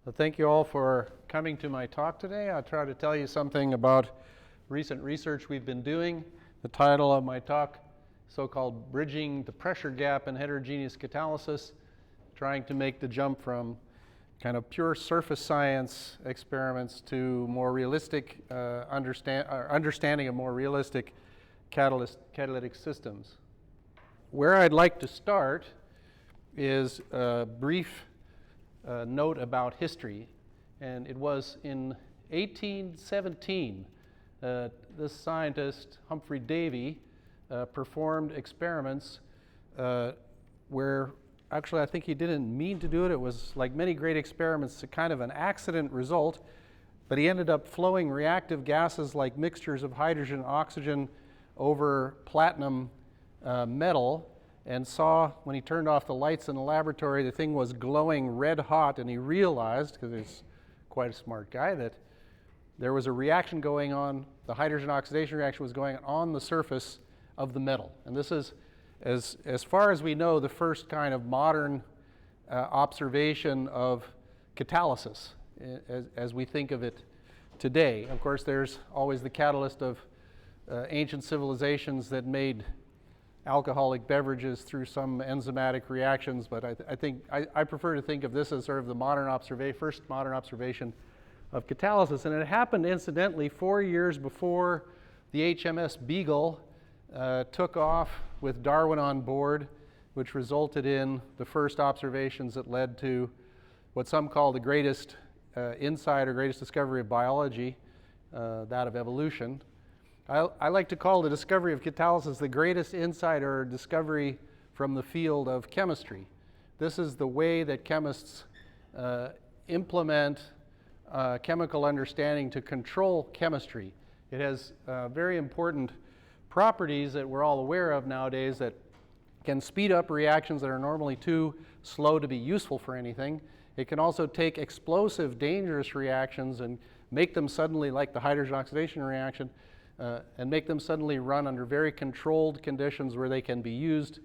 Well, thank you all for coming to my talk today. I'll try to tell you something about recent research we've been doing. The title of my talk, so-called Bridging the Pressure Gap in Heterogeneous Catalysis, trying to make the jump from kind of pure surface science experiments to more realistic understanding of more realistic catalytic systems. Where I'd like to start is a brief note about history, and it was in 1817 this scientist, Humphrey Davy, performed experiments where actually I think he didn't mean to do it. It was like many great experiments, a kind of an accident result, but he ended up flowing reactive gases like mixtures of hydrogen and oxygen over platinum metal, and saw, when he turned off the lights in the laboratory, the thing was glowing red hot, and he realized, because he's quite a smart guy, that there was a reaction going on, the hydrogen oxidation reaction was going on the surface of the metal. And this is, as far as we know, the first kind of modern observation of catalysis as we think of it today. Of course, there's always the catalyst of ancient civilizations that made alcoholic beverages through some enzymatic reactions, but I prefer to think of this as sort of the first modern observation of catalysis. And it happened, incidentally, 4 years before the HMS Beagle took off with Darwin on board, which resulted in the first observations that led to what some call the greatest insight or greatest discovery of biology, that of evolution. I like to call the discovery of catalysis the greatest insight or discovery from the field of chemistry. This is the way that chemists implement chemical understanding to control chemistry. It has very important properties that we're all aware of nowadays that can speed up reactions that are normally too slow to be useful for anything. It can also take explosive, dangerous reactions and make them suddenly, like the hydrogen oxidation reaction, and make them suddenly run under very controlled conditions where they can be used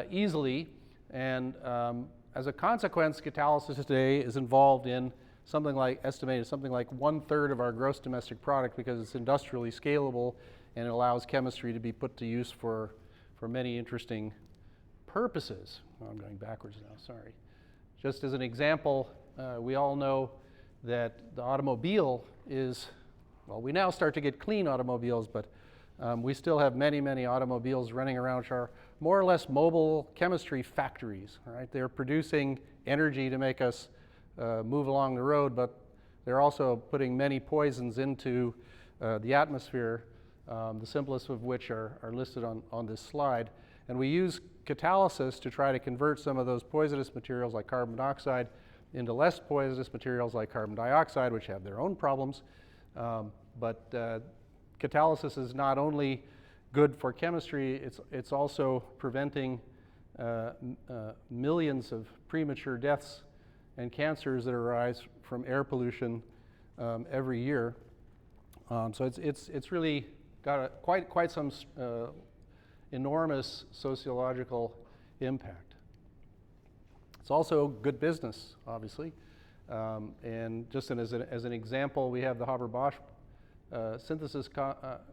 easily. And as a consequence, catalysis today is involved in estimated something like 1/3 of our gross domestic product, because it's industrially scalable and it allows chemistry to be put to use for many interesting purposes. Oh, I'm going backwards now, sorry. Just as an example, we all know that the automobile is, well, we now start to get clean automobiles, but we still have many, many automobiles running around which are more or less mobile chemistry factories, right? They're producing energy to make us move along the road, but they're also putting many poisons into the atmosphere, the simplest of which are listed on this slide. And we use catalysis to try to convert some of those poisonous materials like carbon monoxide into less poisonous materials like carbon dioxide, which have their own problems. But catalysis is not only good for chemistry, it's also preventing millions of premature deaths and cancers that arise from air pollution every year. So it's really got quite some enormous sociological impact. It's also good business, obviously. And just as an example, we have the Haber-Bosch synthesis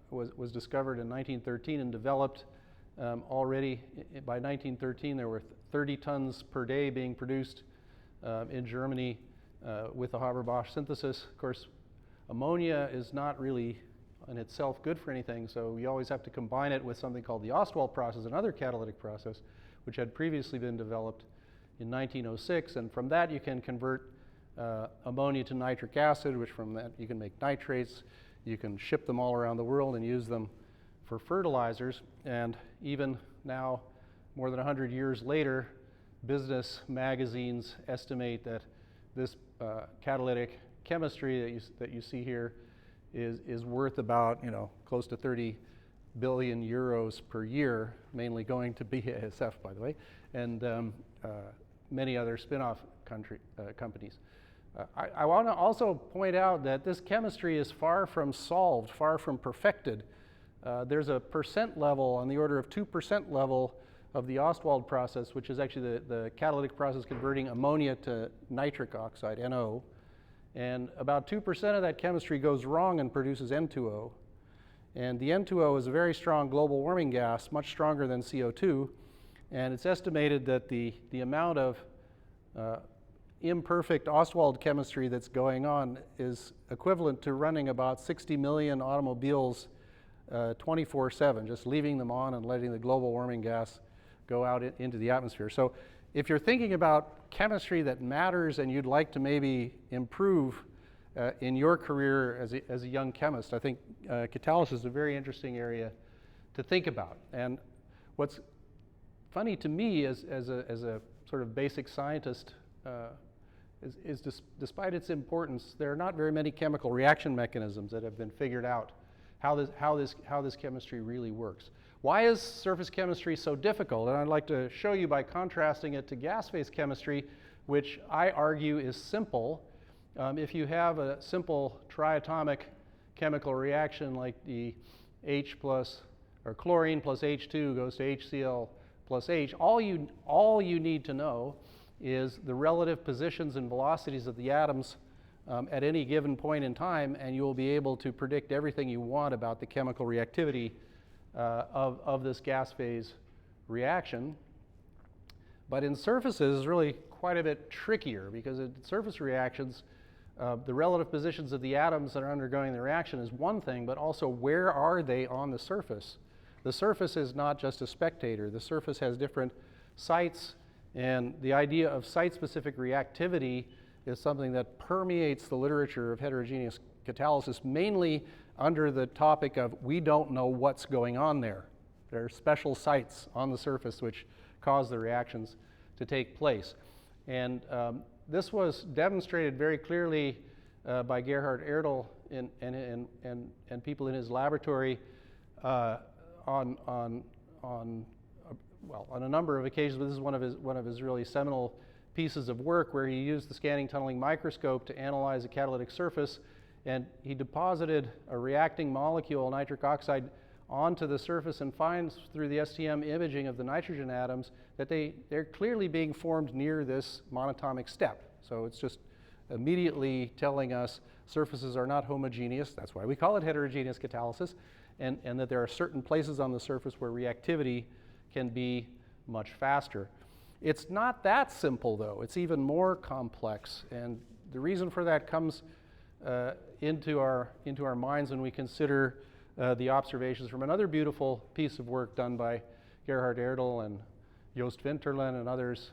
was discovered in 1913 and developed already. By 1913, there were 30 tons per day being produced in Germany with the Haber-Bosch synthesis. Of course, ammonia is not really in itself good for anything, so you always have to combine it with something called the Ostwald process, another catalytic process, which had previously been developed in 1906, and from that you can convert ammonia to nitric acid, which from that you can make nitrates. You can ship them all around the world and use them for fertilizers. And even now, more than 100 years later, business magazines estimate that this catalytic chemistry that you see here is worth about, close to 30 billion euros per year, mainly going to BASF, by the way, and many other spin-off companies. I want to also point out that this chemistry is far from solved, far from perfected. There's a percent level on the order of 2% level of the Ostwald process, which is actually the catalytic process converting ammonia to nitric oxide, NO, And about 2% of that chemistry goes wrong and produces N2O. And the N2O is a very strong global warming gas, much stronger than CO2. And it's estimated that the amount of imperfect Ostwald chemistry that's going on is equivalent to running about 60 million automobiles 24/7, just leaving them on and letting the global warming gas go out into the atmosphere. So if you're thinking about chemistry that matters and you'd like to maybe improve in your career as a young chemist, I think catalysis is a very interesting area to think about. And what's funny to me as a sort of basic scientist is despite its importance, there are not very many chemical reaction mechanisms that have been figured out how this chemistry really works. Why is surface chemistry so difficult? And I'd like to show you by contrasting it to gas phase chemistry, which I argue is simple. If you have a simple triatomic chemical reaction like the H plus, or chlorine plus H2 goes to HCl plus H, all you need to know is the relative positions and velocities of the atoms at any given point in time, and you'll be able to predict everything you want about the chemical reactivity of this gas phase reaction. But in surfaces, it's really quite a bit trickier, because in surface reactions, the relative positions of the atoms that are undergoing the reaction is one thing, but also where are they on the surface? The surface is not just a spectator. The surface has different sites, and the idea of site-specific reactivity is something that permeates the literature of heterogeneous catalysis, mainly under the topic of we don't know what's going on there. There are special sites on the surface which cause the reactions to take place. And this was demonstrated very clearly by Gerhard Erdl and people in his laboratory on a number of occasions, but this is one of his really seminal pieces of work, where he used the scanning tunneling microscope to analyze a catalytic surface, and he deposited a reacting molecule, nitric oxide, onto the surface and finds through the STM imaging of the nitrogen atoms that they're clearly being formed near this monatomic step. So it's just immediately telling us surfaces are not homogeneous. That's why we call it heterogeneous catalysis, and that there are certain places on the surface where reactivity can be much faster. It's not that simple, though. It's even more complex, and the reason for that comes into our minds when we consider the observations from another beautiful piece of work done by Gerhard Erdl and Joost Winterlen and others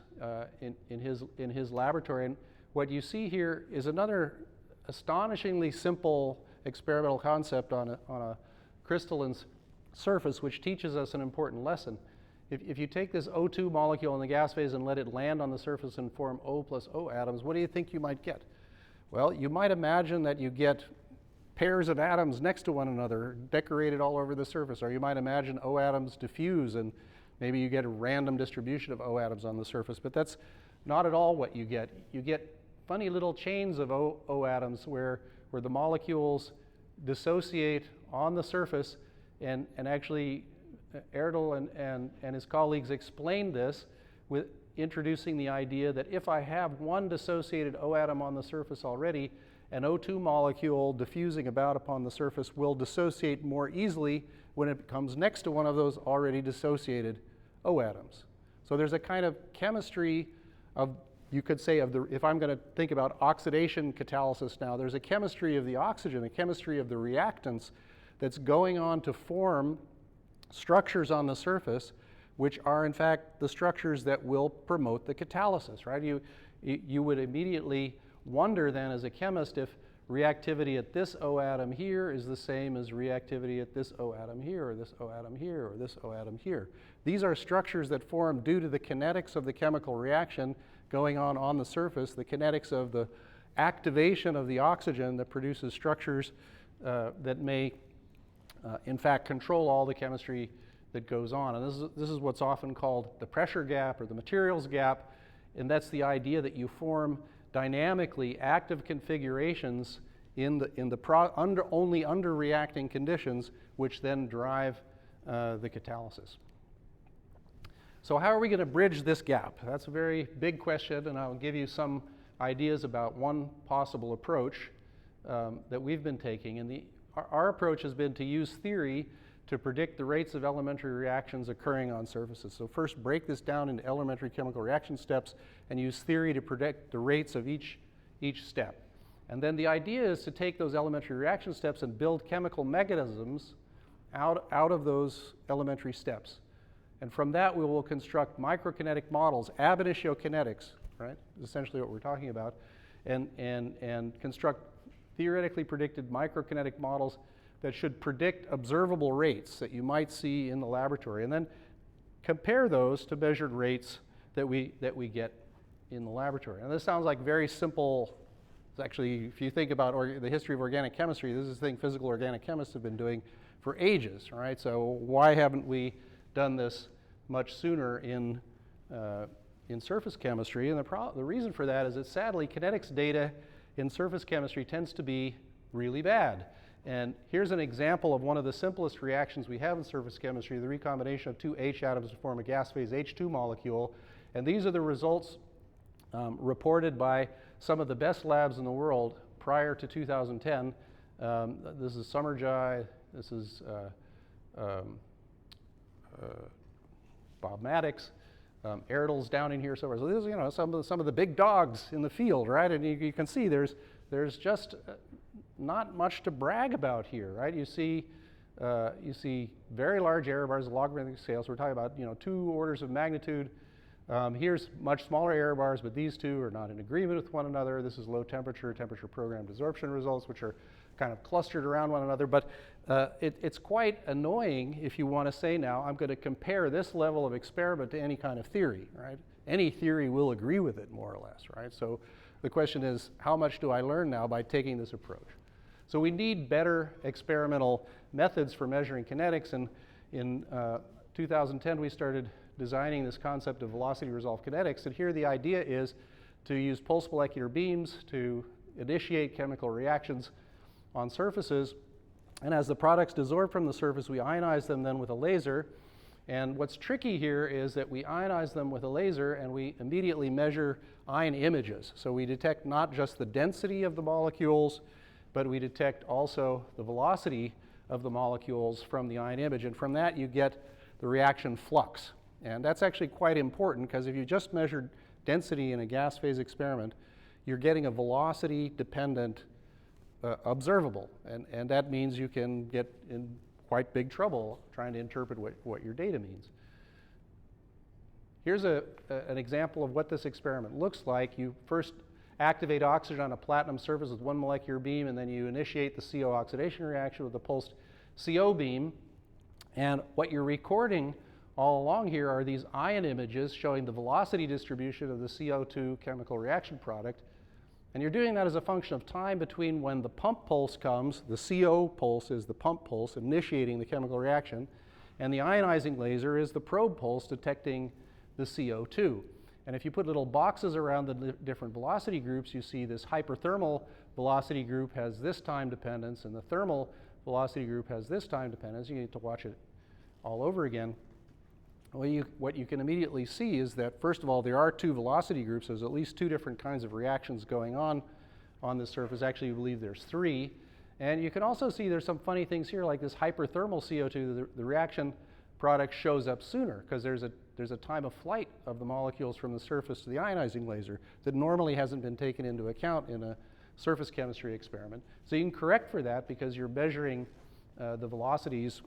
in his laboratory. And what you see here is another astonishingly simple experimental concept on a crystalline surface, which teaches us an important lesson. If you take this O2 molecule in the gas phase and let it land on the surface and form O plus O atoms, what do you think you might get? Well, you might imagine that you get pairs of atoms next to one another, decorated all over the surface. Or you might imagine O atoms diffuse, and maybe you get a random distribution of O atoms on the surface. But that's not at all what you get. You get funny little chains of O atoms where the molecules dissociate on the surface, and actually Erdl and his colleagues explained this with introducing the idea that if I have one dissociated O atom on the surface already, an O2 molecule diffusing about upon the surface will dissociate more easily when it comes next to one of those already dissociated O atoms. So there's a kind of chemistry of, you could say, if I'm going to think about oxidation catalysis now, there's a chemistry of the oxygen, a chemistry of the reactants that's going on to form structures on the surface which are in fact the structures that will promote the catalysis, right? You would immediately wonder then as a chemist if reactivity at this O atom here is the same as reactivity at this O atom here, or this O atom here, or this O atom here. These are structures that form due to the kinetics of the chemical reaction going on the surface, the kinetics of the activation of the oxygen that produces structures that may in fact control all the chemistry that goes on. And this is what's often called the pressure gap or the materials gap, and that's the idea that you form dynamically active configurations only under reacting conditions, which then drive the catalysis. So how are we going to bridge this gap? That's a very big question, and I'll give you some ideas about one possible approach that we've been taking. And our approach has been to use theory to predict the rates of elementary reactions occurring on surfaces. So first break this down into elementary chemical reaction steps and use theory to predict the rates of each step. And then the idea is to take those elementary reaction steps and build chemical mechanisms out of those elementary steps. And from that, we will construct microkinetic models, ab initio kinetics, right? Essentially what we're talking about, and construct theoretically predicted microkinetic models that should predict observable rates that you might see in the laboratory, and then compare those to measured rates that we get in the laboratory. And this sounds like very simple. It's actually, if you think about the history of organic chemistry, this is a thing physical organic chemists have been doing for ages, right? So why haven't we done this much sooner in surface chemistry? And the reason for that is that sadly kinetics data in surface chemistry tends to be really bad. And here's an example of one of the simplest reactions we have in surface chemistry, the recombination of two H atoms to form a gas phase H2 molecule. And these are the results reported by some of the best labs in the world prior to 2010. This is Summerjai, this is Bob Maddox, Erdel's down in here somewhere. So this is, some of the big dogs in the field, right? And you can see there's just not much to brag about here, right? You see very large error bars, logarithmic scales. We're talking about 2 orders of magnitude. Here's much smaller error bars, but these two are not in agreement with one another. This is low temperature programmed absorption results, which are kind of clustered around one another. But it's quite annoying if you want to say now, I'm going to compare this level of experiment to any kind of theory, right? Any theory will agree with it, more or less, right? So the question is, how much do I learn now by taking this approach? So we need better experimental methods for measuring kinetics. And in 2010, we started designing this concept of velocity resolved kinetics. And here the idea is to use pulse molecular beams to initiate chemical reactions on surfaces. And as the products desorb from the surface, we ionize them then with a laser. And what's tricky here is that we ionize them with a laser and we immediately measure ion images. So we detect not just the density of the molecules, but we detect also the velocity of the molecules from the ion image. And from that, you get the reaction flux. And that's actually quite important, because if you just measured density in a gas phase experiment, you're getting a velocity-dependent observable. And that means you can get in quite big trouble trying to interpret what your data means. Here's an example of what this experiment looks like. You first activate oxygen on a platinum surface with 1 molecular beam, and then you initiate the CO oxidation reaction with a pulsed CO beam. And what you're recording all along here are these ion images showing the velocity distribution of the CO2 chemical reaction product. And you're doing that as a function of time between when the pump pulse comes, the CO pulse is the pump pulse initiating the chemical reaction, and the ionizing laser is the probe pulse detecting the CO2. And if you put little boxes around the different velocity groups, you see this hyperthermal velocity group has this time dependence, and the thermal velocity group has this time dependence. You need to watch it all over again. Well, what you can immediately see is that, first of all, there are 2 velocity groups. There's at least 2 different kinds of reactions going on this surface. Actually, we believe there's 3. And you can also see there's some funny things here, like this hyperthermal CO2. The reaction product shows up sooner, because there's a time of flight of the molecules from the surface to the ionizing laser that normally hasn't been taken into account in a surface chemistry experiment. So you can correct for that because you're measuring the velocities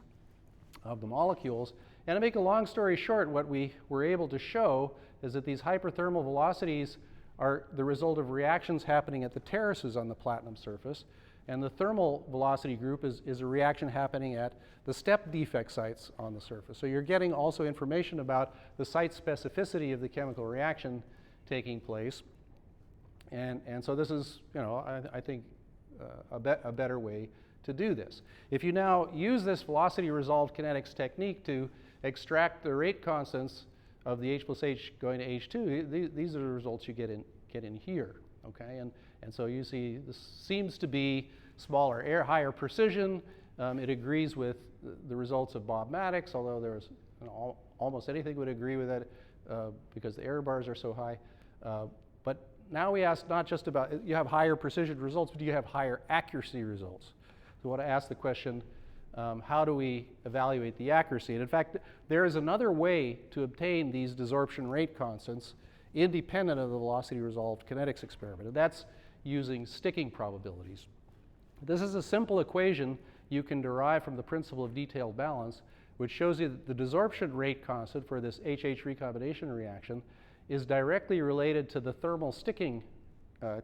of the molecules. And to make a long story short, what we were able to show is that these hyperthermal velocities are the result of reactions happening at the terraces on the platinum surface. And the thermal velocity group is a reaction happening at the step defect sites on the surface. So you're getting also information about the site specificity of the chemical reaction taking place. And so this is, I think, a better way to do this. If you now use this velocity resolved kinetics technique to extract the rate constants of the H plus H going to H2, these are the results you get in here, okay? And so you see this seems to be smaller higher precision. It agrees with the results of Bob Maddox, although there's almost anything would agree with that because the error bars are so high. But now we ask not just about, you have higher precision results, but do you have higher accuracy results? So we want to ask the question, how do we evaluate the accuracy? And in fact, there is another way to obtain these desorption rate constants independent of the velocity resolved kinetics experiment, and that's using sticking probabilities. This is a simple equation you can derive from the principle of detailed balance, which shows you that the desorption rate constant for this HH recombination reaction is directly related to the thermal sticking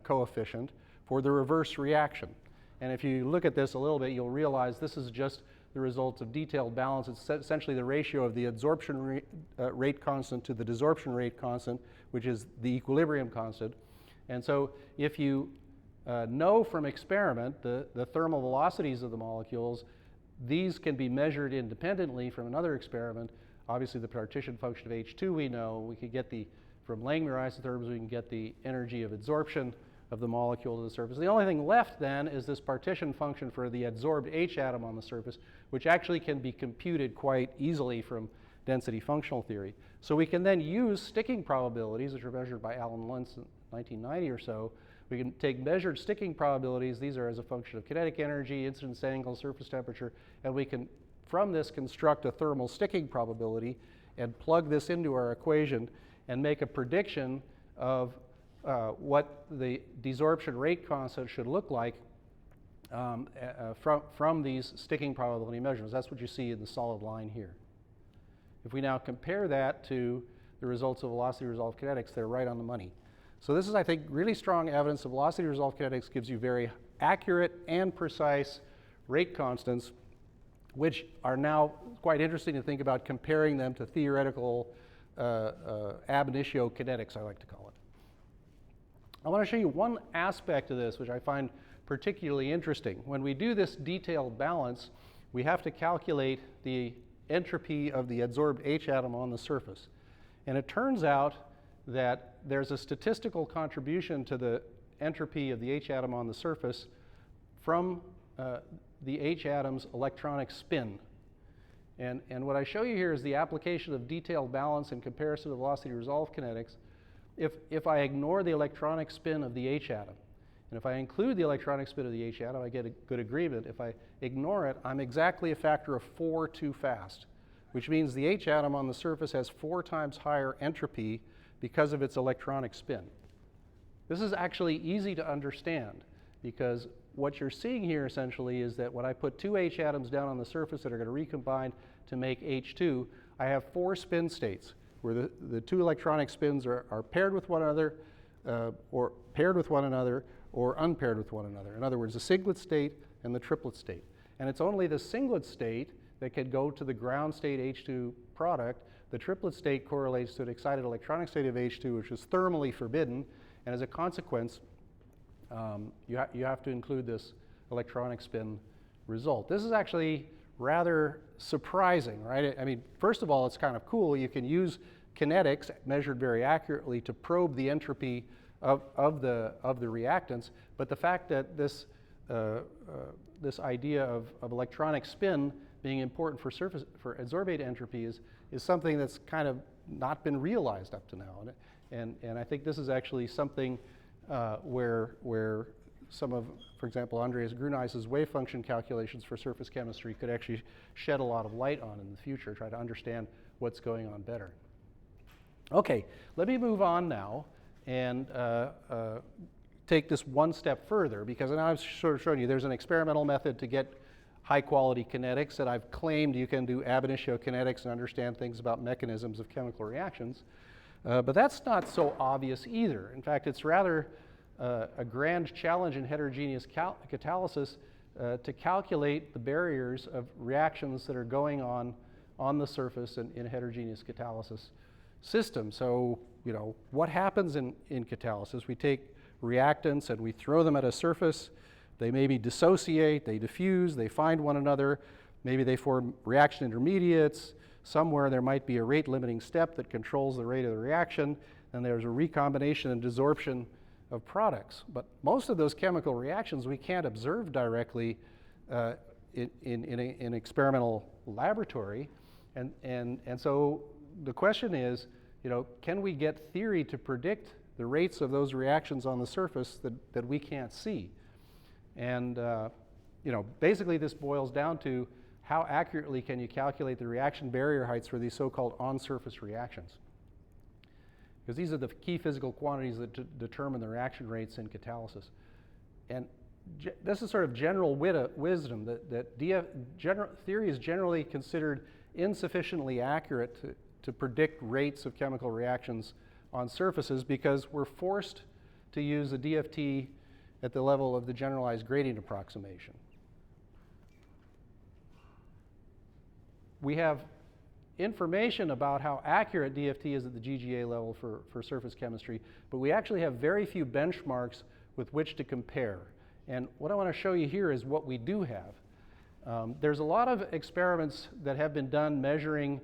coefficient for the reverse reaction. And if you look at this a little bit, you'll realize this is just the result of detailed balance. It's essentially the ratio of the adsorption rate constant to the desorption rate constant, which is the equilibrium constant. And so if you know from experiment the thermal velocities of the molecules, these can be measured independently from another experiment. Obviously, the partition function of H2 we know. We could get from Langmuir isotherms, we can get the energy of adsorption of the molecule to the surface. The only thing left then is this partition function for the adsorbed H atom on the surface, which actually can be computed quite easily from density functional theory. So we can then use sticking probabilities, which were measured by Alan Lentz in 1990 or so. We can take measured sticking probabilities. These are as a function of kinetic energy, incidence angle, surface temperature, and we can, from this, construct a thermal sticking probability and plug this into our equation and make a prediction of what the desorption rate constant should look like from these sticking probability measurements. That's what you see in the solid line here. If we now compare that to the results of velocity resolved kinetics, they're right on the money. So this is, I think, really strong evidence that velocity resolved kinetics gives you very accurate and precise rate constants, which are now quite interesting to think about comparing them to theoretical ab initio kinetics, I like to call it. I want to show you one aspect of this which I find particularly interesting. When we do this detailed balance, we have to calculate the entropy of the adsorbed H atom on the surface. And it turns out that there's a statistical contribution to the entropy of the H atom on the surface from the H atom's electronic spin. And what I show you here is the application of detailed balance in comparison to velocity resolved kinetics. If I ignore the electronic spin of the H atom, and if I include the electronic spin of the H atom, I get a good agreement. If I ignore it, I'm exactly a factor of 4 too fast, which means the H atom on the surface has 4 times higher entropy because of its electronic spin. This is actually easy to understand because what you're seeing here essentially is that when I put 2 H atoms down on the surface that are going to recombine to make H2, I have 4 spin states where the 2 electronic spins are paired with one another, or paired with one another, or unpaired with one another. In other words, the singlet state and the triplet state. And it's only the singlet state that can go to the ground state H2 product. The triplet state correlates to an excited electronic state of H2, which is thermally forbidden, and as a consequence, you have to include this electronic spin result. This is actually rather surprising, right? I mean, first of all, it's kind of cool. You can use kinetics measured very accurately to probe the entropy of the reactants, but the fact that this idea of electronic spin being important for adsorbate entropy is something that's kind of not been realized up to now, and I think this is actually something where some of, for example, Andreas Gruneis's wave function calculations for surface chemistry could actually shed a lot of light on in the future, try to understand what's going on better. Okay, let me move on now and take this one step further, because now I've sort of shown you there's an experimental method to get high quality kinetics, and I've claimed you can do ab initio kinetics and understand things about mechanisms of chemical reactions. But that's not so obvious either. In fact, it's rather a grand challenge in heterogeneous catalysis to calculate the barriers of reactions that are going on the surface in heterogeneous catalysis system. So, you know, what happens in catalysis? We take reactants and we throw them at a surface. They maybe dissociate, they diffuse, they find one another. Maybe they form reaction intermediates. Somewhere there might be a rate limiting step that controls the rate of the reaction, and there's a recombination and desorption of products. But most of those chemical reactions we can't observe directly in an experimental laboratory. And so the question is, you know, can we get theory to predict the rates of those reactions on the surface that we can't see. And basically this boils down to how accurately can you calculate the reaction barrier heights for these so-called on-surface reactions. Because these are the key physical quantities that determine the reaction rates in catalysis. And this is sort of general wisdom that theory is generally considered insufficiently accurate to predict rates of chemical reactions on surfaces because we're forced to use a DFT at the level of the generalized gradient approximation. We have information about how accurate DFT is at the GGA level for surface chemistry, but we actually have very few benchmarks with which to compare. And what I want to show you here is what we do have. There's a lot of experiments that have been done measuring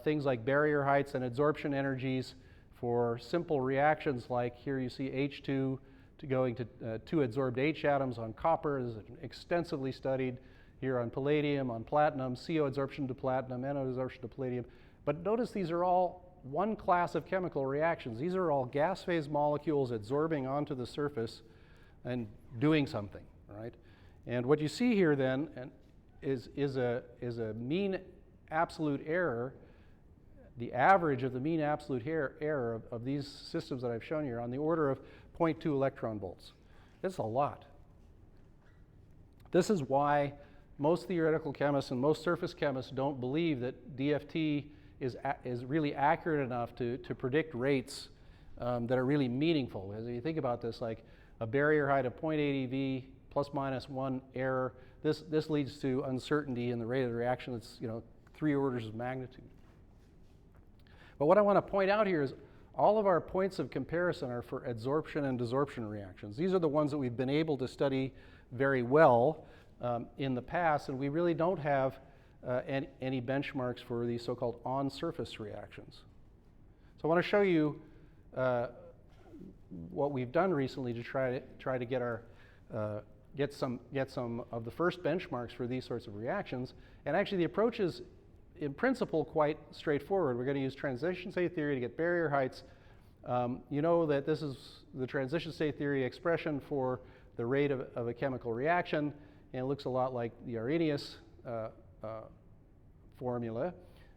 things like barrier heights and adsorption energies for simple reactions like here you see H2 to going to 2 adsorbed H atoms on copper. This is extensively studied here on palladium, on platinum, CO adsorption to platinum, NO adsorption to palladium. But notice these are all one class of chemical reactions. These are all gas phase molecules adsorbing onto the surface and doing something, right? And what you see here then is a mean absolute error, the average of the mean absolute error of these systems that I've shown you on the order of 0.2 electron volts. That's a lot. This is why most theoretical chemists and most surface chemists don't believe that DFT is really accurate enough to predict rates that are really meaningful. As you think about this, like a barrier height of 0.8 eV plus minus 1 error, this leads to uncertainty in the rate of the reaction that's 3 orders of magnitude. But what I want to point out here is all of our points of comparison are for adsorption and desorption reactions. These are the ones that we've been able to study very well in the past, and we really don't have any benchmarks for these so-called on-surface reactions. So I want to show you what we've done recently to try to get some of the first benchmarks for these sorts of reactions. And actually, the approach is, in principle, quite straightforward. We're going to use transition state theory to get barrier heights. You know that this is the transition state theory expression for the rate of a chemical reaction, and it looks a lot like the Arrhenius formula.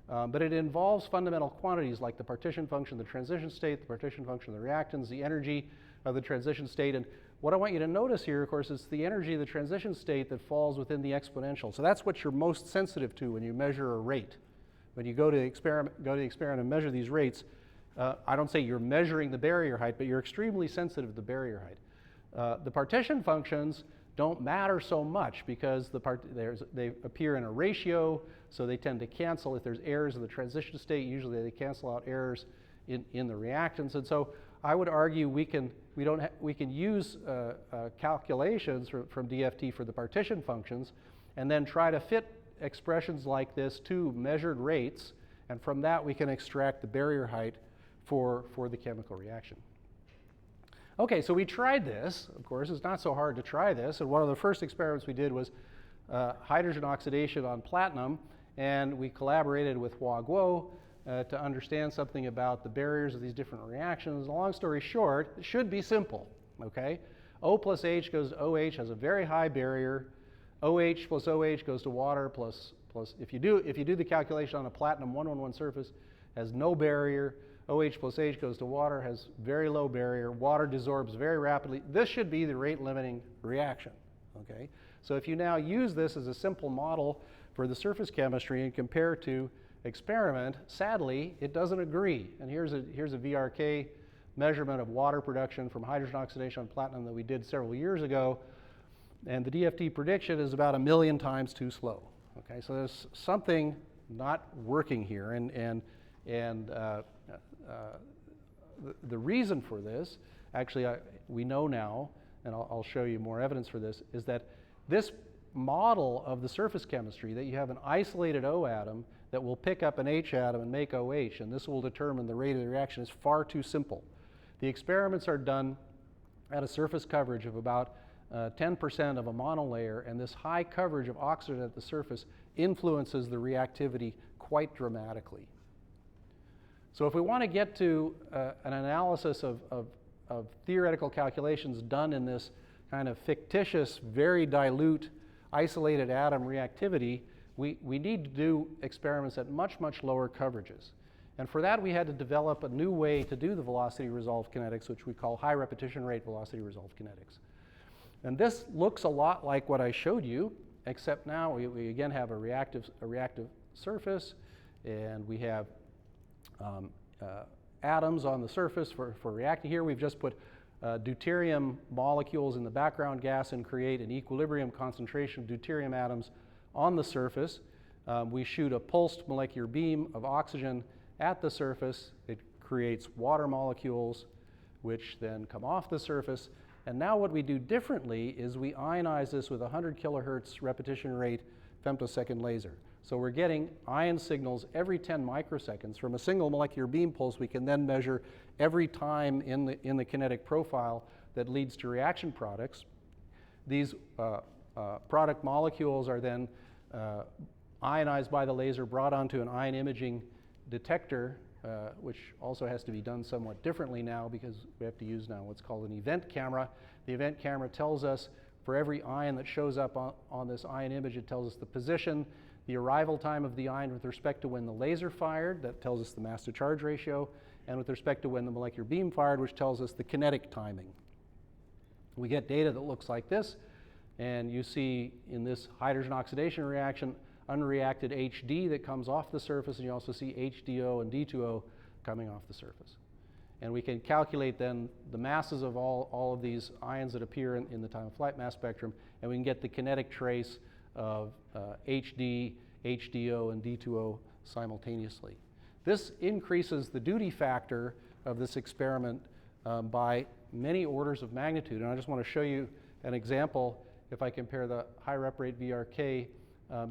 But it involves fundamental quantities like the partition function of the transition state, the partition function of the reactants, the energy of the transition state. And what I want you to notice here, of course, is the energy of the transition state that falls within the exponential. So that's what you're most sensitive to when you measure a rate. When you go to the experiment and measure these rates, I don't say you're measuring the barrier height, but you're extremely sensitive to the barrier height. The partition functions don't matter so much because they appear in a ratio, so they tend to cancel. If there's errors in the transition state, usually they cancel out errors in the reactants. And so I would argue we can use calculations from DFT for the partition functions and then try to fit expressions like this to measured rates, and from that we can extract the barrier height for the chemical reaction. Okay, so we tried this. Of course, it's not so hard to try this, and one of the first experiments we did was hydrogen oxidation on platinum, and we collaborated with Wodtke to understand something about the barriers of these different reactions. Long story short, it should be simple, okay? O plus H goes to OH, has a very high barrier. OH plus OH goes to water plus if you do the calculation on a platinum 111 surface, has no barrier. OH plus H goes to water, has very low barrier. Water desorbs very rapidly. This should be the rate limiting reaction, okay? So if you now use this as a simple model for the surface chemistry and compare to experiment, sadly, it doesn't agree. And here's a VRK measurement of water production from hydrogen oxidation on platinum that we did several years ago. And the DFT prediction is about 1,000,000 times too slow. Okay, so there's something not working here. And the reason for this, actually, we know now, and I'll show you more evidence for this, is that this model of the surface chemistry, that you have an isolated O atom that will pick up an H atom and make OH, and this will determine the rate of the reaction, is far too simple. The experiments are done at a surface coverage of about 10% of a monolayer, and this high coverage of oxygen at the surface influences the reactivity quite dramatically. So if we want to get to an analysis of theoretical calculations done in this kind of fictitious, very dilute, isolated atom reactivity, we need to do experiments at much, much lower coverages. And for that, we had to develop a new way to do the velocity resolved kinetics, which we call high repetition rate velocity resolved kinetics. And this looks a lot like what I showed you, except now we again have a reactive surface, and we have atoms on the surface for reacting. Here we've just put deuterium molecules in the background gas and create an equilibrium concentration of deuterium atoms on the surface. We shoot a pulsed molecular beam of oxygen at the surface. It creates water molecules, which then come off the surface. And now what we do differently is we ionize this with a 100 kilohertz repetition rate femtosecond laser. So we're getting ion signals every 10 microseconds. From a single molecular beam pulse, we can then measure every time in the kinetic profile that leads to reaction products. These product molecules are then ionized by the laser, brought onto an ion imaging detector, which also has to be done somewhat differently now because we have to use now what's called an event camera. The event camera tells us for every ion that shows up on this ion image, it tells us the position, the arrival time of the ion with respect to when the laser fired, that tells us the mass to charge ratio, and with respect to when the molecular beam fired, which tells us the kinetic timing. We get data that looks like this, and you see in this hydrogen oxidation reaction unreacted HD that comes off the surface, and you also see HDO and D2O coming off the surface. And we can calculate then the masses of all of these ions that appear in the time of flight mass spectrum, and we can get the kinetic trace of HD, HDO, and D2O simultaneously. This increases the duty factor of this experiment by many orders of magnitude. And I just want to show you an example. If I compare the high rep rate VRK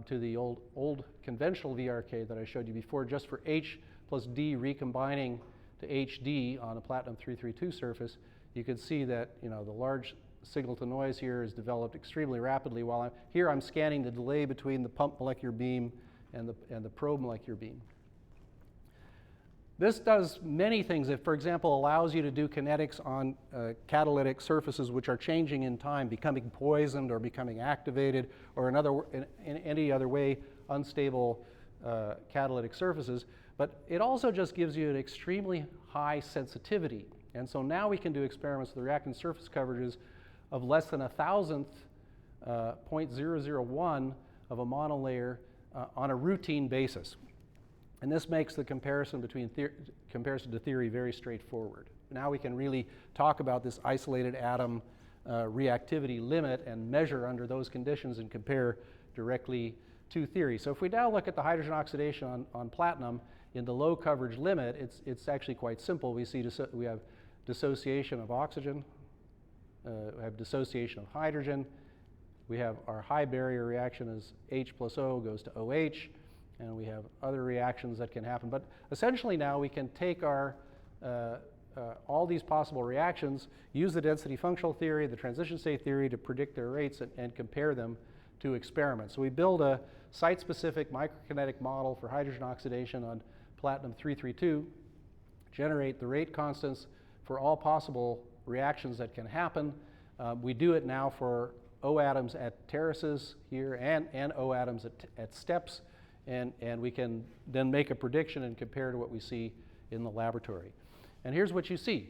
to the old conventional VRK that I showed you before, just for H plus D recombining to HD on a platinum 332 surface, you can see that the large signal to noise here is developed extremely rapidly. While I'm scanning the delay between the pump molecular beam and the probe molecular beam. This does many things. It, for example, allows you to do kinetics on catalytic surfaces which are changing in time, becoming poisoned or becoming activated, or in any other way unstable catalytic surfaces. But it also just gives you an extremely high sensitivity. And so now we can do experiments with reactant surface coverages of less than 1,000th 0.001 of a monolayer on a routine basis. And this makes the comparison to theory very straightforward. Now we can really talk about this isolated atom reactivity limit and measure under those conditions and compare directly to theory. So if we now look at the hydrogen oxidation on platinum in the low coverage limit, it's actually quite simple. We have dissociation of oxygen, we have dissociation of hydrogen, we have our high barrier reaction as H plus O goes to OH, and we have other reactions that can happen. But essentially now we can take our all these possible reactions, use the density functional theory, the transition state theory to predict their rates and compare them to experiments. So we build a site-specific microkinetic model for hydrogen oxidation on platinum 332, generate the rate constants for all possible reactions that can happen. We do it now for O atoms at terraces here and O atoms at steps. And we can then make a prediction and compare to what we see in the laboratory. And here's what you see.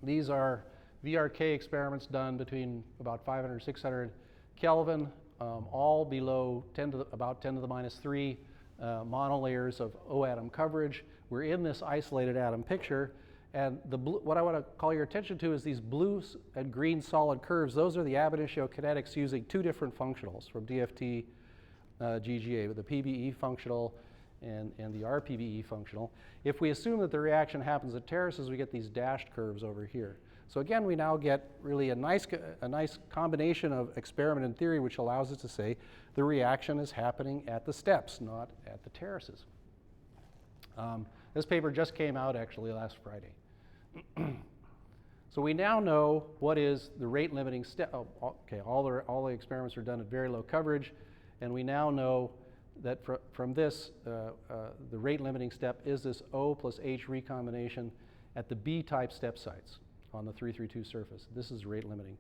These are VRK experiments done between about 500, 600 Kelvin, all below about 10 to the minus 3 monolayers of O atom coverage. We're in this isolated atom picture. And what I want to call your attention to is these blue and green solid curves. Those are the ab initio kinetics using two different functionals from DFT GGA, with the PBE functional and the RPBE functional. If we assume that the reaction happens at terraces, we get these dashed curves over here. So again, we now get really a nice combination of experiment and theory, which allows us to say the reaction is happening at the steps, not at the terraces. This paper just came out actually last Friday. So we now know what is the rate limiting step. Oh, okay, all the experiments are done at very low coverage. And we now know that from this, the rate limiting step is this O plus H recombination at the B-type step sites on the 332 surface. This is rate limiting.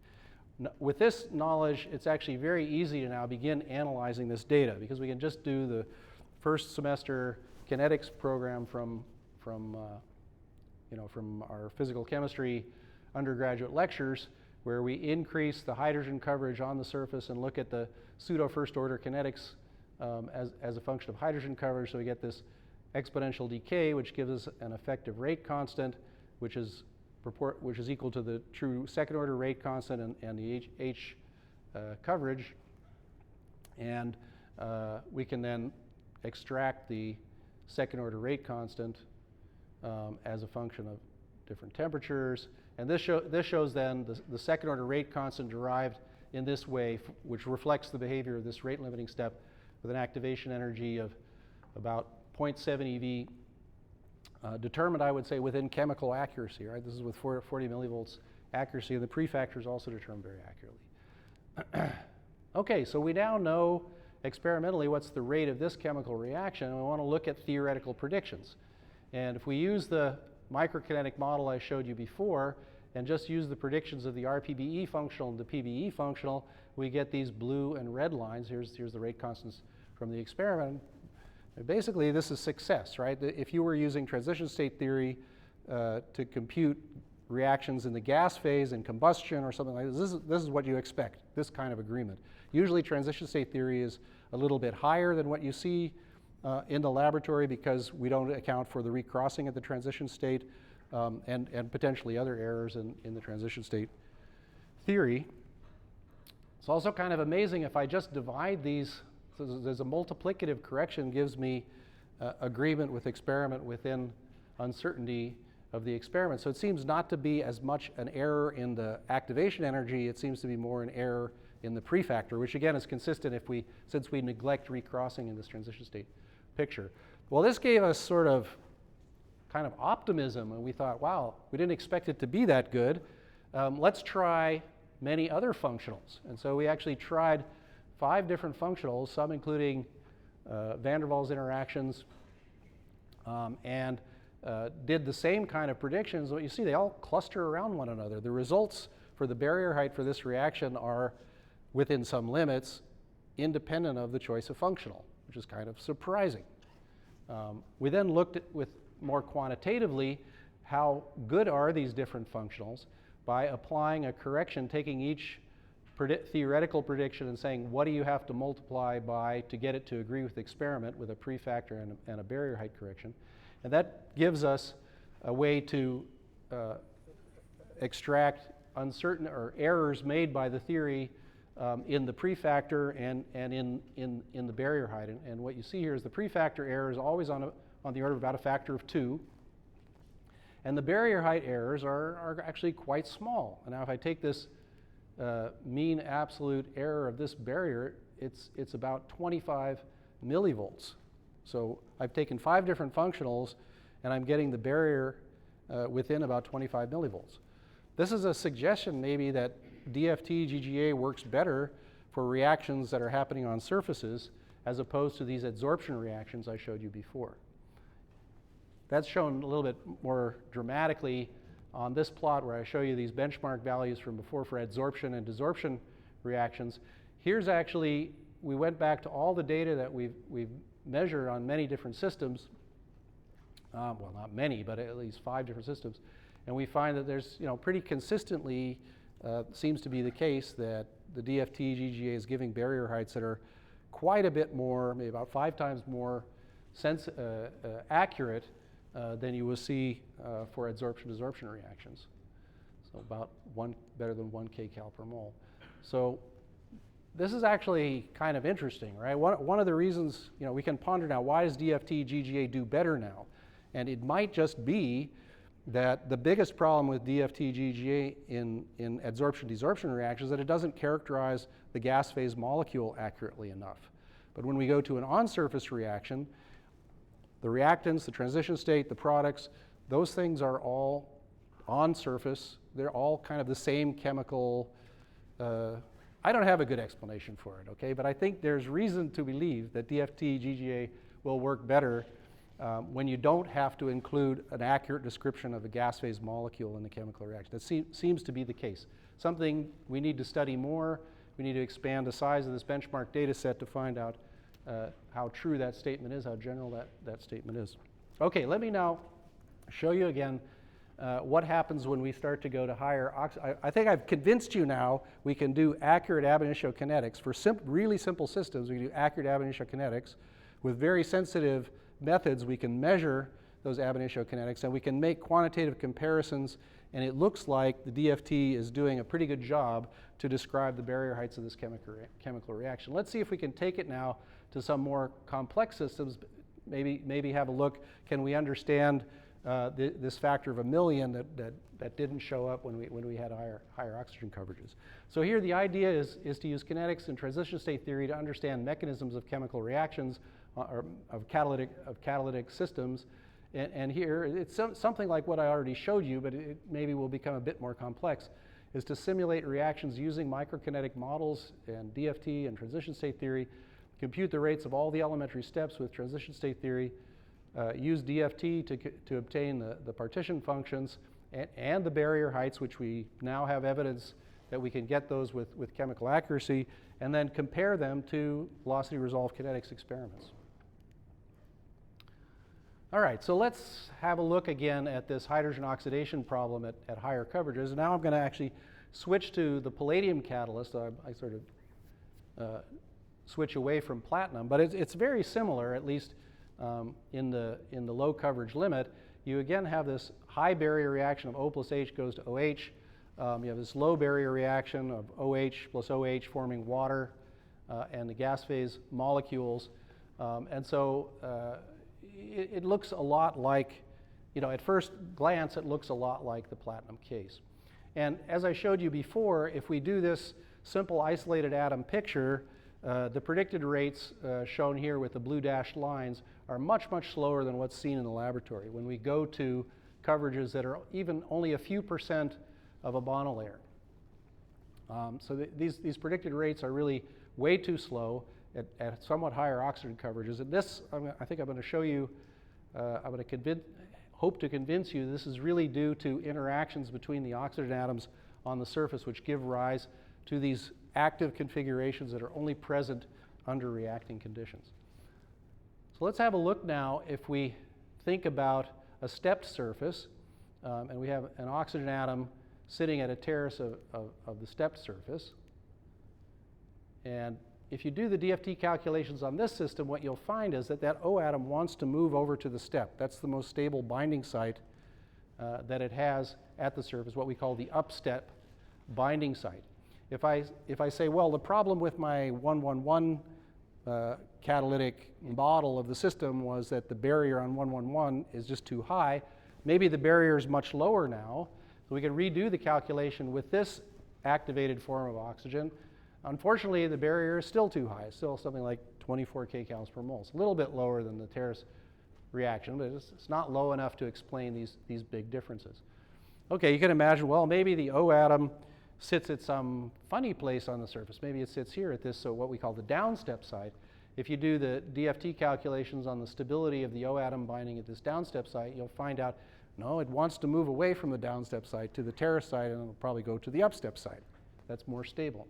With this knowledge, it's actually very easy to now begin analyzing this data, because we can just do the first semester kinetics program from our physical chemistry undergraduate lectures, where we increase the hydrogen coverage on the surface and look at the pseudo first order kinetics as a function of hydrogen coverage. So we get this exponential decay, which gives us an effective rate constant, which is equal to the true second order rate constant and the H coverage. And we can then extract the second order rate constant as a function of different temperatures. And this shows then the second order rate constant derived in this way, which reflects the behavior of this rate limiting step with an activation energy of about 0.7 eV, determined, I would say, within chemical accuracy, right? This is with 40 millivolts accuracy, and the prefactor is also determined very accurately. Okay, so we now know experimentally what's the rate of this chemical reaction, and we want to look at theoretical predictions. And if we use the microkinetic model I showed you before, and just use the predictions of the RPBE functional and the PBE functional, we get these blue and red lines. Here's the rate constants from the experiment. And basically, this is success, right? If you were using transition state theory to compute reactions in the gas phase and combustion or something like this, this is what you expect, this kind of agreement. Usually, transition state theory is a little bit higher than what you see in the laboratory, because we don't account for the recrossing at the transition state and potentially other errors in the transition state theory. It's also kind of amazing if I just divide these, so there's a multiplicative correction gives me agreement with experiment within uncertainty of the experiment. So it seems not to be as much an error in the activation energy, it seems to be more an error in the prefactor, which again is consistent since we neglect recrossing in this transition state picture. Well, this gave us sort of kind of optimism, and we thought, wow, we didn't expect it to be that good. Let's try many other functionals. And so we actually tried 5 different functionals, some including van der Waals interactions, and did the same kind of predictions. What you see, they all cluster around one another. The results for the barrier height for this reaction are within some limits, independent of the choice of functional, which is kind of surprising. We then looked at more quantitatively how good are these different functionals by applying a correction, taking each theoretical prediction and saying, what do you have to multiply by to get it to agree with the experiment with a prefactor and a barrier height correction. And that gives us a way to extract uncertain or errors made by the theory in the prefactor and in the barrier height. And what you see here is the prefactor error is always on the order of about a factor of 2. And the barrier height errors are actually quite small. And now if I take this mean absolute error of this barrier, it's about 25 millivolts. So I've taken 5 different functionals, and I'm getting the barrier within about 25 millivolts. This is a suggestion maybe that DFT GGA works better for reactions that are happening on surfaces as opposed to these adsorption reactions I showed you before. That's shown a little bit more dramatically on this plot where I show you these benchmark values from before for adsorption and desorption reactions. Here's actually, we went back to all the data that we've measured on many different systems. Well, not many, but at least 5 different systems. And we find that there's, pretty consistently seems to be the case that the DFT GGA is giving barrier heights that are quite a bit more, maybe about 5 times more accurate than you will see for adsorption-desorption reactions. So about better than 1 kcal per mole. So this is actually kind of interesting, right? One of the reasons, we can ponder now, why does DFT GGA do better now? And it might just be that the biggest problem with DFT GGA in adsorption-desorption reactions is that it doesn't characterize the gas phase molecule accurately enough. But when we go to an on-surface reaction, the reactants, the transition state, the products, those things are all on surface. They're all kind of the same chemical, I I don't have a good explanation for it, okay? But I think there's reason to believe that DFT GGA will work better when you don't have to include an accurate description of a gas phase molecule in the chemical reaction. That seems to be the case. Something we need to study more. We need to expand the size of this benchmark data set to find out how true that statement is, how general that statement is. Okay, let me now show you again what happens when we start to go to higher I think I've convinced you now we can do accurate ab initio kinetics. For really simple systems, we can do accurate ab initio kinetics. With very sensitive methods, we can measure those ab initio kinetics, and we can make quantitative comparisons, and it looks like the DFT is doing a pretty good job to describe the barrier heights of this chemical reaction. Let's see if we can take it now to some more complex systems, maybe have a look, can we understand this factor of 1,000,000 that didn't show up when we had higher oxygen coverages. So here the idea is to use kinetics and transition state theory to understand mechanisms of chemical reactions or of catalytic systems. And here it's something like what I already showed you, but it maybe will become a bit more complex, is to simulate reactions using microkinetic models and DFT and transition state theory, compute the rates of all the elementary steps with transition state theory, use DFT to obtain the partition functions and the barrier heights, which we now have evidence that we can get those with chemical accuracy, and then compare them to velocity resolved kinetics experiments. All right, so let's have a look again at this hydrogen oxidation problem at higher coverages. Now I'm going to actually switch to the palladium catalyst. I sort of switch away from platinum, but it's very similar, at least in the low coverage limit. You again have this high barrier reaction of O plus H goes to OH. You have this low barrier reaction of OH plus OH forming water and the gas phase molecules. And so it looks a lot like, at first glance, it looks a lot like the platinum case. And as I showed you before, if we do this simple isolated atom picture, the predicted rates shown here with the blue dashed lines are much, much slower than what's seen in the laboratory when we go to coverages that are even only a few percent of a monolayer. So these predicted rates are really way too slow at somewhat higher oxygen coverages. And this, I think I'm going to show you, I'm going to hope to convince you this is really due to interactions between the oxygen atoms on the surface, which give rise to these active configurations that are only present under reacting conditions. So let's have a look now if we think about a stepped surface, and we have an oxygen atom sitting at a terrace of the stepped surface. And if you do the DFT calculations on this system, what you'll find is that O atom wants to move over to the step. That's the most stable binding site that it has at the surface, what we call the upstep binding site. If I say, well, the problem with my 111 catalytic model of the system was that the barrier on 111 is just too high, maybe the barrier is much lower now, so we can redo the calculation with this activated form of oxygen. Unfortunately, the barrier is still too high. It's still something like 24 kcals per mole. It's a little bit lower than the terrace reaction, but it's not low enough to explain these big differences. Okay, you can imagine, well, maybe the O atom sits at some funny place on the surface. Maybe it sits here at this, so what we call the downstep site. If you do the DFT calculations on the stability of the O atom binding at this downstep site, you'll find out, no, it wants to move away from the downstep site to the terrace site, and it'll probably go to the upstep site. That's more stable.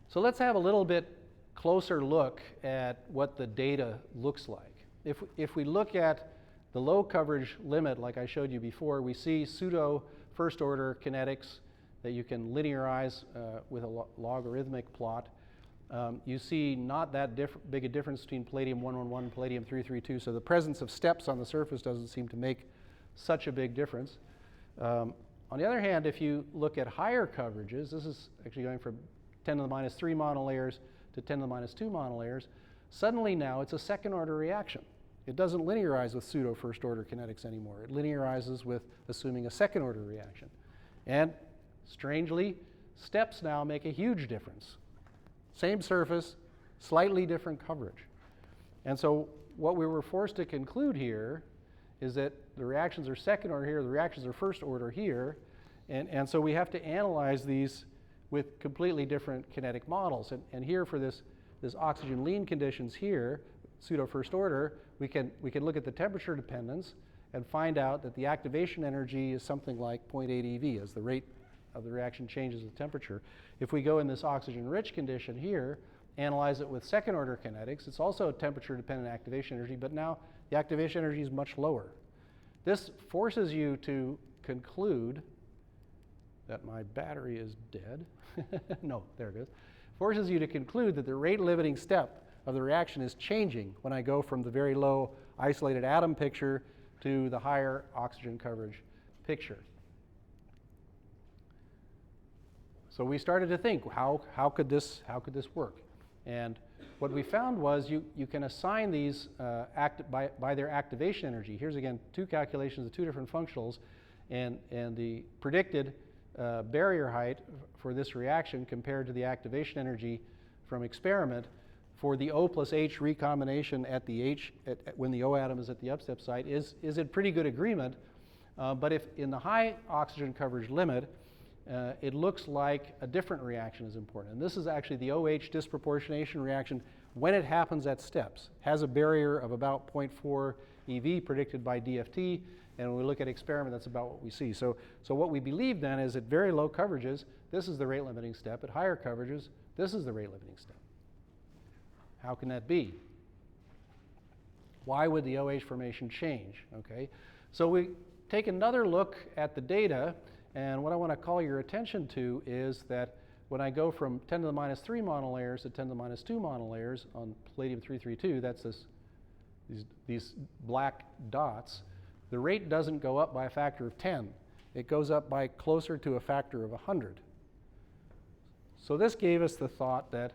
So let's have a little bit closer look at what the data looks like. If we look at the low coverage limit, like I showed you before, we see pseudo first order kinetics that you can linearize with a logarithmic plot. You see not that big a difference between palladium 111 and palladium 332, so the presence of steps on the surface doesn't seem to make such a big difference. On the other hand, if you look at higher coverages, this is actually going from 10 to the minus 3 monolayers to 10 to the minus 2 monolayers, suddenly now it's a second order reaction. It doesn't linearize with pseudo first order kinetics anymore. It linearizes with assuming a second order reaction. And strangely, steps now make a huge difference. Same surface, slightly different coverage. And so what we were forced to conclude here is that the reactions are second order here, the reactions are first order here, And so we have to analyze these with completely different kinetic models. And here for this oxygen lean conditions here, pseudo first order, we can look at the temperature dependence and find out that the activation energy is something like 0.8 eV as the rate of the reaction changes with temperature. If we go in this oxygen rich condition here, analyze it with second order kinetics, it's also a temperature dependent activation energy, but now the activation energy is much lower. This forces you to conclude that my battery is dead. No, there it is. Forces you to conclude that the rate limiting step of the reaction is changing when I go from the very low isolated atom picture to the higher oxygen coverage picture. So we started to think, how could this work? And what we found was you can assign these by their activation energy. Here's again 2 calculations of 2 different functionals, and the predicted barrier height for this reaction compared to the activation energy from experiment for the O plus H recombination at the when the O atom is at the upstep site is in pretty good agreement. But if in the high oxygen coverage limit, it looks like a different reaction is important. And this is actually the OH disproportionation reaction when it happens at steps. Has a barrier of about 0.4 eV predicted by DFT, and when we look at experiment, that's about what we see. So what we believe then is at very low coverages, this is the rate limiting step. At higher coverages, this is the rate limiting step. How can that be? Why would the OH formation change? Okay, so we take another look at the data, and what I want to call your attention to is that when I go from 10 to the minus 3 monolayers to 10 to the minus 2 monolayers on palladium-332, that's these black dots, the rate doesn't go up by a factor of 10. It goes up by closer to a factor of 100. So this gave us the thought that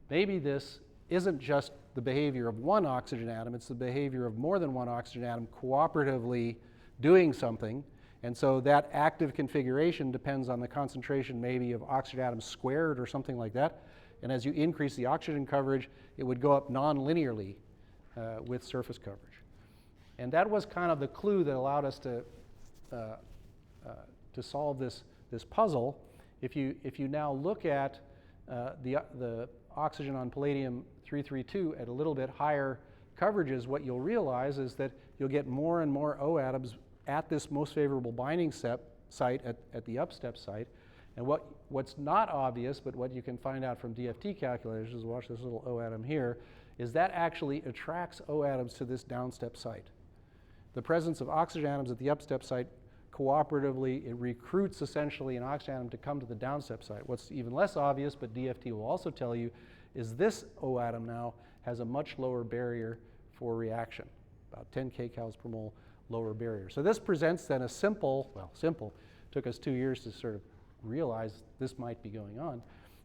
maybe this isn't just the behavior of one oxygen atom, it's the behavior of more than one oxygen atom cooperatively doing something. And so that active configuration depends on the concentration maybe of oxygen atoms squared or something like that. And as you increase the oxygen coverage, it would go up non-linearly with surface coverage. And that was kind of the clue that allowed us to solve this puzzle. If you now look at the oxygen on palladium-332 at a little bit higher coverages, what you'll realize is that you'll get more and more O atoms at this most favorable binding site at the upstep site. And what's not obvious, but what you can find out from DFT calculations, watch this little O atom here, is that actually attracts O atoms to this downstep site. The presence of oxygen atoms at the upstep site cooperatively, it recruits essentially an oxygen atom to come to the downstep site. What's even less obvious, but DFT will also tell you, is this O atom now has a much lower barrier for reaction, about 10 kcals per mole lower barrier. So this presents then a simple, took us 2 years to sort of realize this might be going on,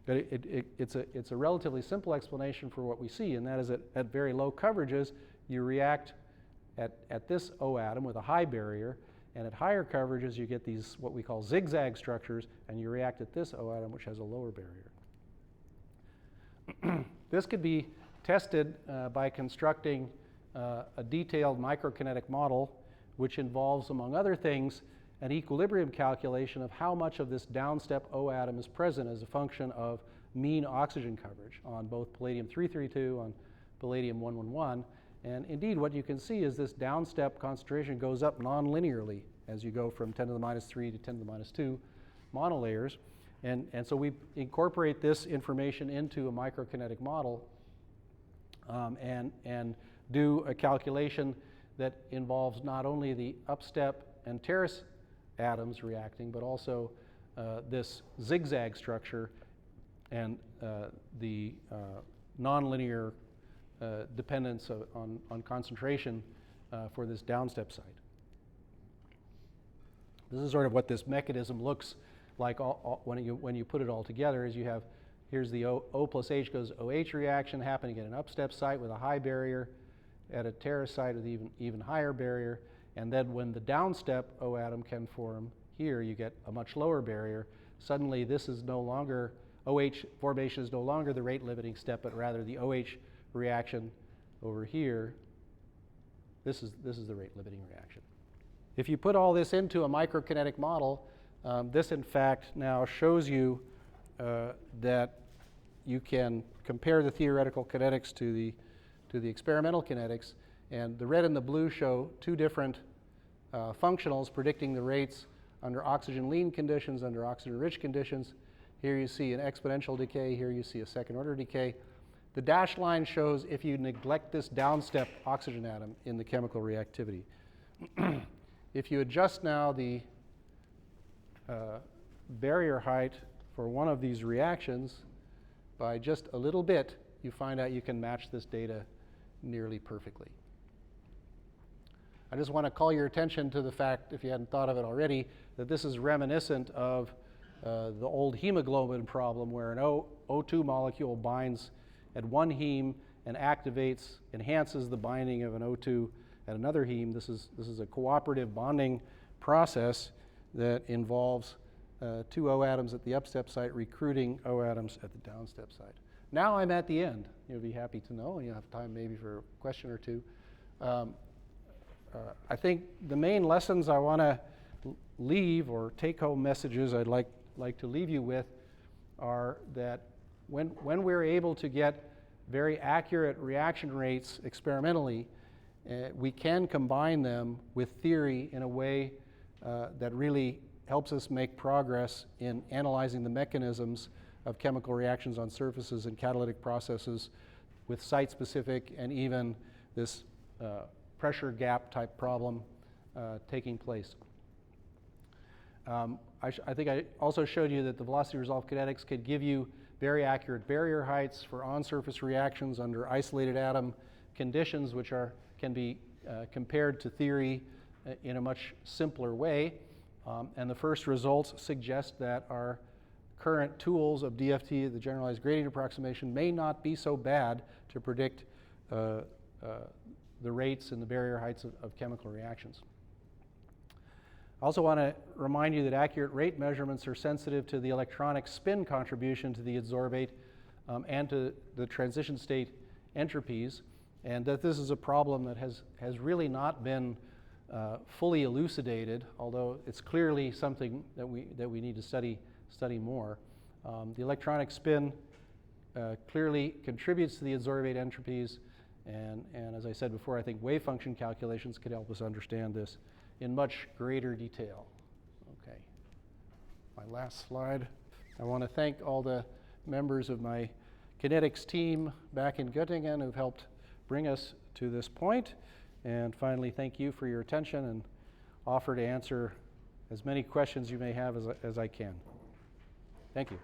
but it's a relatively simple explanation for what we see, and that is that at very low coverages, you react at this O atom with a high barrier, and at higher coverages, you get these what we call zigzag structures, and you react at this O atom, which has a lower barrier. This could be tested by constructing a detailed microkinetic model, which involves, among other things, an equilibrium calculation of how much of this downstep O atom is present as a function of mean oxygen coverage on both palladium-332, on palladium-111. And indeed, what you can see is this downstep concentration goes up non-linearly as you go from 10 to the minus 3 to 10 to the minus 2 monolayers. And so we incorporate this information into a microkinetic model and do a calculation that involves not only the upstep and terrace atoms reacting, but also this zigzag structure and the nonlinear dependence on concentration for this downstep site. This is sort of what this mechanism looks like when you put it all together. Is you have, here's the O plus H goes OH reaction happening at an upstep site with a high barrier, at a terrace site with even higher barrier, and then when the downstep O atom can form here, you get a much lower barrier. Suddenly this is no longer, OH formation is no longer the rate limiting step, but rather the OH reaction over here. This is the rate limiting reaction. If you put all this into a microkinetic model, This, in fact, now shows you that you can compare the theoretical kinetics to the experimental kinetics. And the red and the blue show two different functionals predicting the rates under oxygen-lean conditions, under oxygen-rich conditions. Here you see an exponential decay. Here you see a second-order decay. The dashed line shows if you neglect this downstep oxygen atom in the chemical reactivity. If you adjust now the barrier height for one of these reactions by just a little bit, you find out you can match this data nearly perfectly. I just want to call your attention to the fact, if you hadn't thought of it already, that this is reminiscent of the old hemoglobin problem where an O2 molecule binds at one heme and enhances the binding of an O2 at another heme. This is a cooperative bonding process that involves two O atoms at the upstep site recruiting O atoms at the downstep site. Now I'm at the end. You'll be happy to know, and you'll have time maybe for a question or two. I think the main lessons I want to leave, or take-home messages I'd like to leave you with, are that when we're able to get very accurate reaction rates experimentally, we can combine them with theory in a way that really helps us make progress in analyzing the mechanisms of chemical reactions on surfaces and catalytic processes with site-specific and even this pressure gap type problem taking place. I think I also showed you that the velocity resolved kinetics could give you very accurate barrier heights for on-surface reactions under isolated atom conditions, which can be compared to theory in a much simpler way. And the first results suggest that our current tools of DFT, the generalized gradient approximation, may not be so bad to predict the rates and the barrier heights of chemical reactions. I also want to remind you that accurate rate measurements are sensitive to the electronic spin contribution to the adsorbate and to the transition state entropies, and that this is a problem that has really not been fully elucidated, although it's clearly something that we need to study more. The electronic spin clearly contributes to the adsorbate entropies, and as I said before, I think wave function calculations could help us understand this in much greater detail. Okay, my last slide. I want to thank all the members of my kinetics team back in Göttingen who've helped bring us to this point. And finally, thank you for your attention, and offer to answer as many questions you may have as I can. Thank you.